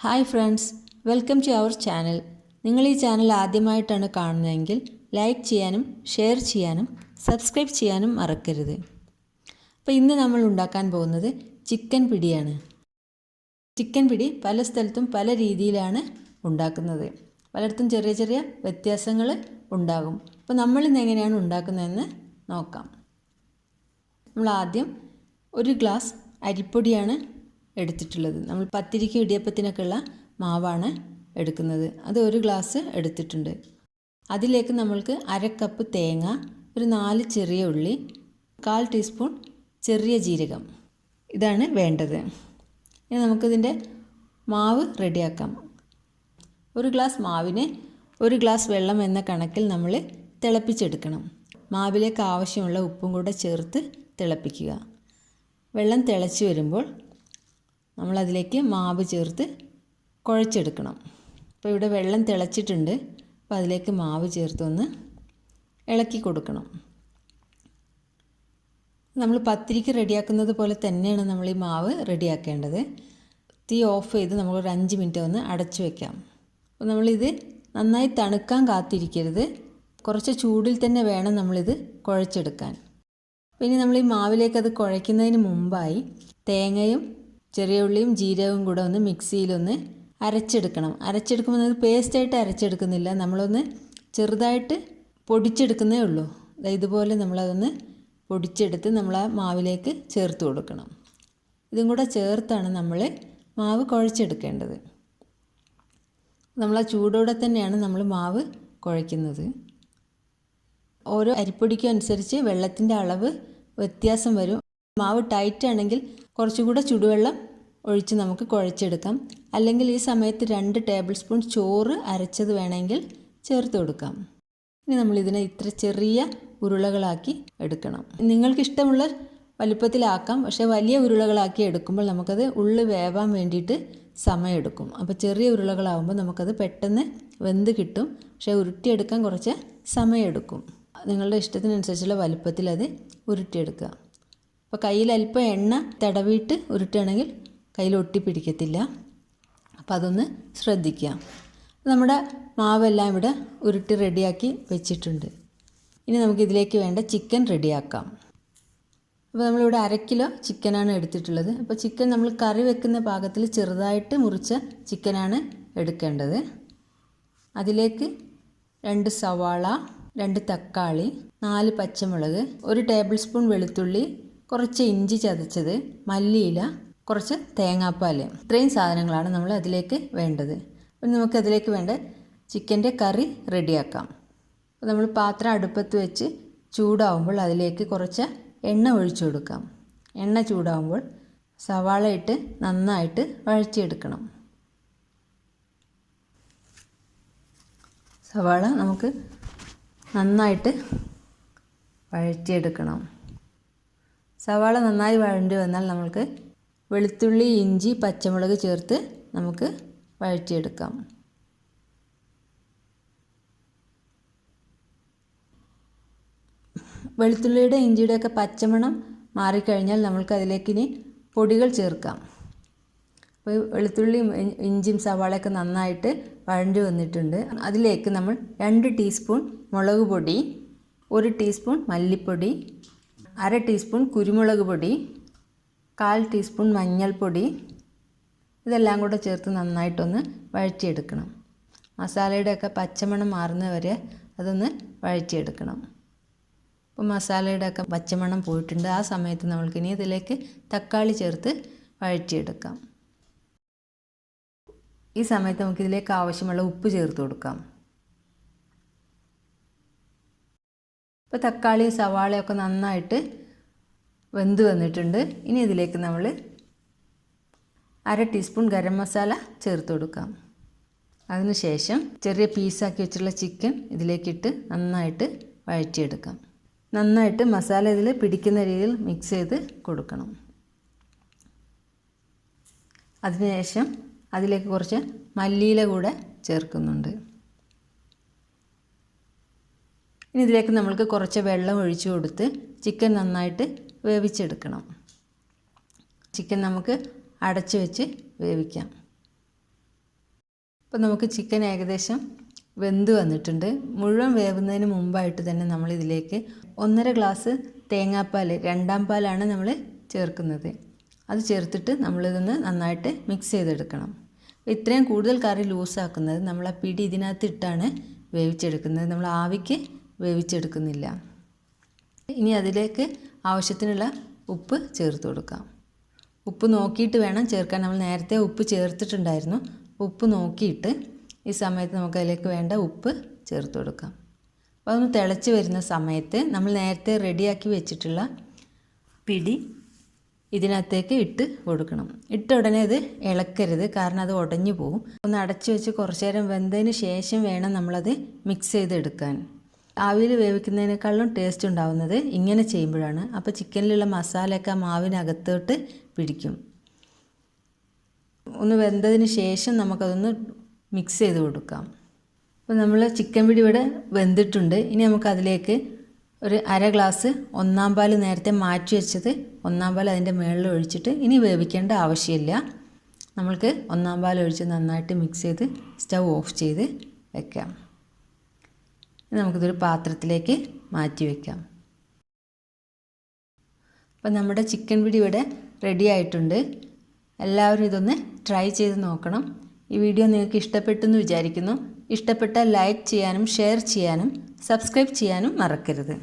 Hi friends, welcome to our channel. നിങ്ങൾ ഈ channel ആദ്യമായിട്ടാണ് കാണുന്നതെങ്കിൽ ലൈക്ക് ചെയ്യാനും ഷെയർ ചെയ്യാനും സബ്സ്ക്രൈബ് ചെയ്യാനും മറക്കരുത്. അപ്പോൾ ഇന്ന് നമ്മൾ ഉണ്ടാക്കാൻ പോകുന്നത് ചിക്കൻ പിടിയാണ്. ചിക്കൻ പിടി പല സ്ഥലത്തും പല രീതിയിലാണ് ഉണ്ടാക്കുന്നത്. പലയിടത്തും ചെറിയ ചെറിയ വ്യത്യാസങ്ങൾ ഉണ്ടാകും. അപ്പോൾ നമ്മളിന്ന് എങ്ങനെയാണ് ഉണ്ടാക്കുന്നതെന്ന് നോക്കാം. നമ്മൾ ആദ്യം ഒരു ഗ്ലാസ് അരിപ്പൊടിയാണ് എടുത്തിട്ടുള്ളത്. നമ്മൾ പത്തിരിക്ക് ഇടിയപ്പത്തിനൊക്കെ ഉള്ള മാവാണ് എടുക്കുന്നത്. അത് ഒരു ഗ്ലാസ് എടുത്തിട്ടുണ്ട്. അതിലേക്ക് നമ്മൾക്ക് അര കപ്പ് തേങ്ങ, ഒരു 4 ചെറിയ ഉള്ളി, 1/4 ടീസ്പൂൺ ചെറിയ ജീരകം, ഇതാണ് വേണ്ടത്. ഇനി നമുക്കിതിൻ്റെ മാവ് റെഡിയാക്കാം. ഒരു ഗ്ലാസ് മാവിന് 1 ഗ്ലാസ് വെള്ളം എന്ന കണക്കിൽ നമ്മൾ തിളപ്പിച്ചെടുക്കണം. മാവിലേക്ക് ആവശ്യമുള്ള ഉപ്പും കൂടെ ചേർത്ത് തിളപ്പിക്കുക. വെള്ളം തിളച്ച് വരുമ്പോൾ നമ്മളതിലേക്ക് മാവ് ചേർത്ത് കുഴച്ചെടുക്കണം. അപ്പോൾ ഇവിടെ വെള്ളം തിളച്ചിട്ടുണ്ട്. അപ്പോൾ അതിലേക്ക് മാവ് ചേർത്തൊന്ന് ഇളക്കി കൊടുക്കണം. നമ്മൾ പത്തിരിക്ക് റെഡിയാക്കുന്നത് പോലെ തന്നെയാണ് നമ്മൾ ഈ മാവ് റെഡിയാക്കേണ്ടത്. തീ ഓഫ് ചെയ്ത് നമ്മളൊരു 5 മിനിറ്റ് ഒന്ന് അടച്ചു വയ്ക്കാം. അപ്പോൾ നമ്മളിത് നന്നായി തണുക്കാൻ കാത്തിരിക്കരുത്. കുറച്ച് ചൂടിൽ തന്നെ വേണം നമ്മളിത് കുഴച്ചെടുക്കാൻ. പിന്നെ നമ്മൾ ഈ മാവിലേക്ക് അത് കുഴയ്ക്കുന്നതിന് മുമ്പായി തേങ്ങയും ചെറിയ ഉള്ളിയും ജീരകവും കൂടെ ഒന്ന് മിക്സിയിലൊന്ന് അരച്ചെടുക്കണം. അരച്ചെടുക്കുമ്പോൾ അത് പേസ്റ്റായിട്ട് അരച്ചെടുക്കുന്നില്ല, നമ്മളൊന്ന് ചെറുതായിട്ട് പൊടിച്ചെടുക്കുന്നേ ഉള്ളൂ. ഇതുപോലെ നമ്മളതൊന്ന് പൊടിച്ചെടുത്ത് നമ്മൾ ആ മാവിലേക്ക് ചേർത്ത് കൊടുക്കണം. ഇതും കൂടെ ചേർത്താണ് നമ്മൾ മാവ് കുഴച്ചെടുക്കേണ്ടത്. നമ്മൾ ആ ചൂടോടെ തന്നെയാണ് നമ്മൾ മാവ് കുഴയ്ക്കുന്നത്. ഓരോ അരിപ്പൊടിക്കും അനുസരിച്ച് വെള്ളത്തിൻ്റെ അളവ് വ്യത്യാസം വരും. മാവ് ടൈറ്റ് ആണെങ്കിൽ കുറച്ചുകൂടെ ചുടുവെള്ളം ഒഴിച്ച് നമുക്ക് കുഴച്ചെടുക്കാം. അല്ലെങ്കിൽ ഈ സമയത്ത് 2 ടേബിൾ സ്പൂൺ ചോറ് അരച്ചത് വേണമെങ്കിൽ ചേർത്ത് കൊടുക്കാം. ഇനി നമ്മളിതിനെ ഇത്ര ചെറിയ ഉരുളകളാക്കി എടുക്കണം. നിങ്ങൾക്കിഷ്ടമുള്ള വലുപ്പത്തിലാക്കാം. പക്ഷേ വലിയ ഉരുളകളാക്കി എടുക്കുമ്പോൾ നമുക്കത് ഉള്ളു വേവാൻ വേണ്ടിയിട്ട് സമയമെടുക്കും. അപ്പോൾ ചെറിയ ഉരുളകളാകുമ്പോൾ നമുക്കത് പെട്ടെന്ന് വെന്ത് കിട്ടും. പക്ഷേ ഉരുട്ടിയെടുക്കാൻ കുറച്ച് സമയമെടുക്കും. നിങ്ങളുടെ ഇഷ്ടത്തിനനുസരിച്ചുള്ള വലുപ്പത്തിൽ അത് ഉരുട്ടിയെടുക്കുക. അപ്പോൾ കയ്യിൽ അല്പം എണ്ണ തടവിയിട്ട് ഉരുട്ടുകയാണെങ്കിൽ കയ്യിൽ ഒട്ടിപ്പിടിക്കത്തില്ല. അപ്പോൾ അതൊന്ന് ശ്രദ്ധിക്കുക. നമ്മുടെ മാവെല്ലാം ഇവിടെ ഉരുട്ടി റെഡിയാക്കി വെച്ചിട്ടുണ്ട്. ഇനി നമുക്കിതിലേക്ക് വേണ്ട ചിക്കൻ റെഡിയാക്കാം. അപ്പോൾ നമ്മളിവിടെ 1/2 കിലോ ചിക്കനാണ് എടുത്തിട്ടുള്ളത്. അപ്പോൾ ചിക്കൻ നമ്മൾ കറി വെക്കുന്ന പാകത്തിൽ ചെറുതായിട്ട് മുറിച്ച ചിക്കനാണ് എടുക്കേണ്ടത്. അതിലേക്ക് 2 സവാള, 2 തക്കാളി, 4 പച്ചമുളക്, 1 ടേബിൾ സ്പൂൺ വെളുത്തുള്ളി, കുറച്ച് ഇഞ്ചി ചതച്ചത്, മല്ലിയില, കുറച്ച് തേങ്ങാപ്പാൽ, ഇത്രയും സാധനങ്ങളാണ് നമ്മൾ അതിലേക്ക് വേണ്ടത്. അപ്പം നമുക്കതിലേക്ക് വേണ്ട ചിക്കൻ്റെ കറി റെഡിയാക്കാം. അപ്പോൾ നമ്മൾ പാത്രം അടുപ്പത്ത് വെച്ച് ചൂടാവുമ്പോൾ അതിലേക്ക് കുറച്ച് എണ്ണ ഒഴിച്ചു കൊടുക്കാം. എണ്ണ ചൂടാവുമ്പോൾ സവാള ഇട്ട് നന്നായിട്ട് വഴറ്റിയെടുക്കണം. സവാള നമുക്ക് നന്നായിട്ട് വഴറ്റിയെടുക്കണം. സവാള നന്നായി വഴണ്ടി വന്നാൽ നമുക്ക് വെളുത്തുള്ളി, ഇഞ്ചി, പച്ചമുളക് ചേർത്ത് നമുക്ക് വഴറ്റിയെടുക്കാം. വെളുത്തുള്ളിയുടെ ഇഞ്ചിയുടെയൊക്കെ പച്ചമണം മാറിക്കഴിഞ്ഞാൽ നമ്മൾക്ക് അതിലേക്ക് ഇനി പൊടികൾ ചേർക്കാം. അപ്പോൾ വെളുത്തുള്ളിയും ഇഞ്ചിയും സവാളയൊക്കെ നന്നായിട്ട് വഴണ്ടി വന്നിട്ടുണ്ട്. അതിലേക്ക് നമ്മൾ 2 ടീസ്പൂൺ മുളക് പൊടി, 1 ടീസ്പൂൺ മല്ലിപ്പൊടി, 1/2 ടീസ്പൂൺ കുരുമുളക് പൊടി, 1/4 ടീസ്പൂൺ മഞ്ഞൾപ്പൊടി, ഇതെല്ലാം കൂടെ ചേർത്ത് നന്നായിട്ടൊന്ന് വഴറ്റിയെടുക്കണം. മസാലയുടെയൊക്കെ പച്ചമണം മാറുന്നവരെ അതൊന്ന് വഴറ്റിയെടുക്കണം. അപ്പോൾ മസാലയുടെയൊക്കെ പച്ചമണം പോയിട്ടുണ്ട്. ആ സമയത്ത് നമ്മൾക്കിനി ഇതിലേക്ക് തക്കാളി ചേർത്ത് വഴറ്റിയെടുക്കാം. ഈ സമയത്ത് നമുക്കിതിലേക്ക് ആവശ്യമുള്ള ഉപ്പ് ചേർത്ത് കൊടുക്കാം. ഇപ്പോൾ തക്കാളി സവാളയൊക്കെ നന്നായിട്ട് വെന്ത് വന്നിട്ടുണ്ട്. ഇനി ഇതിലേക്ക് നമ്മൾ 1/2 ടീസ്പൂൺ ഗരം മസാല ചേർത്ത് കൊടുക്കാം. അതിനുശേഷം ചെറിയ പീസാക്കി വെച്ചിട്ടുള്ള ചിക്കൻ ഇതിലേക്കിട്ട് നന്നായിട്ട് വഴറ്റിയെടുക്കാം. നന്നായിട്ട് മസാല ഇതിൽ പിടിക്കുന്ന രീതിയിൽ മിക്സ് ചെയ്ത് കൊടുക്കണം. അതിനുശേഷം അതിലേക്ക് കുറച്ച് മല്ലിയില കൂടെ ചേർക്കുന്നുണ്ട്. ഇനി ഇതിലേക്ക് നമ്മൾക്ക് കുറച്ച് വെള്ളം ഒഴിച്ചു കൊടുത്ത് ചിക്കൻ നന്നായിട്ട് വേവിച്ചെടുക്കണം. ചിക്കൻ നമുക്ക് അടച്ചു വെച്ച് വേവിക്കാം. അപ്പോൾ നമുക്ക് ചിക്കൻ ഏകദേശം വെന്ത് വന്നിട്ടുണ്ട്. മുഴുവൻ വേവുന്നതിന് മുമ്പായിട്ട് തന്നെ നമ്മളിതിലേക്ക് 1.5 ഗ്ലാസ് തേങ്ങാപ്പാൽ, രണ്ടാം പാലാണ് നമ്മൾ ചേർക്കുന്നത്. അത് ചേർത്തിട്ട് നമ്മളിതൊന്ന് നന്നായിട്ട് മിക്സ് ചെയ്തെടുക്കണം. ഇത്രയും കൂടുതൽ കറി ലൂസാക്കുന്നത് നമ്മൾ ആ പിടി ഇതിനകത്ത് ഇട്ടാണ് വേവിച്ചെടുക്കുന്നത്. നമ്മൾ ആവിക്ക് വേവിച്ചെടുക്കുന്നില്ല. ഇനി അതിലേക്ക് ആവശ്യത്തിനുള്ള ഉപ്പ് ചേർത്ത് കൊടുക്കാം. ഉപ്പ് നോക്കിയിട്ട് വേണം ചേർക്കാൻ. നമ്മൾ നേരത്തെ ഉപ്പ് ചേർത്തിട്ടുണ്ടായിരുന്നു. ഉപ്പ് നോക്കിയിട്ട് ഈ സമയത്ത് നമുക്ക് അതിലേക്ക് വേണ്ട ഉപ്പ് ചേർത്ത് കൊടുക്കാം. അപ്പോൾ അതൊന്ന് തിളച്ച് വരുന്ന സമയത്ത് നമ്മൾ നേരത്തെ റെഡിയാക്കി വെച്ചിട്ടുള്ള പിടി ഇതിനകത്തേക്ക് ഇട്ട് കൊടുക്കണം. ഇട്ട ഉടനെ അത് ഇളക്കരുത്, കാരണം അത് ഉടഞ്ഞു പോകും. ഒന്ന് അടച്ചു വെച്ച് കുറച്ച് നേരം വെന്തതിന് ശേഷം വേണം നമ്മളത് മിക്സ് ചെയ്തെടുക്കാൻ. ആവിയിൽ വേവിക്കുന്നതിനേക്കാളും ടേസ്റ്റ് ഉണ്ടാവുന്നത് ഇങ്ങനെ ചെയ്യുമ്പോഴാണ്. അപ്പോൾ ചിക്കനിലുള്ള മസാലയൊക്കെ ആ മാവിനകത്തോട്ട് പിടിക്കും. ഒന്ന് വെന്തതിന് ശേഷം നമുക്കതൊന്ന് മിക്സ് ചെയ്ത് കൊടുക്കാം. അപ്പോൾ നമ്മൾ ചിക്കൻ പിടി ഇവിടെ വെന്തിട്ടുണ്ട്. ഇനി നമുക്കതിലേക്ക് ഒരു 1/2 ഗ്ലാസ് ഒന്നാം പാൽ നേരത്തെ മാറ്റി വെച്ചത് ഒന്നാം പാൽ അതിൻ്റെ മുകളിൽ ഒഴിച്ചിട്ട് ഇനി വേവിക്കേണ്ട ആവശ്യമില്ല. നമ്മൾക്ക് ഒന്നാം പാൽ ഒഴിച്ച് നന്നായിട്ട് മിക്സ് ചെയ്ത് സ്റ്റൗ ഓഫ് ചെയ്ത് വെക്കാം. നമുക്കിതൊരു പാത്രത്തിലേക്ക് മാറ്റി വയ്ക്കാം. അപ്പോൾ നമ്മുടെ ചിക്കൻ പിടി ഇവിടെ റെഡി ആയിട്ടുണ്ട്. എല്ലാവരും ഇതൊന്ന് ട്രൈ ചെയ്ത് നോക്കണം. ഈ വീഡിയോ നിങ്ങൾക്ക് ഇഷ്ടപ്പെട്ടെന്ന് വിചാരിക്കുന്നു. ഇഷ്ടപ്പെട്ടാൽ ലൈക്ക് ചെയ്യാനും ഷെയർ ചെയ്യാനും സബ്സ്ക്രൈബ് ചെയ്യാനും മറക്കരുത്.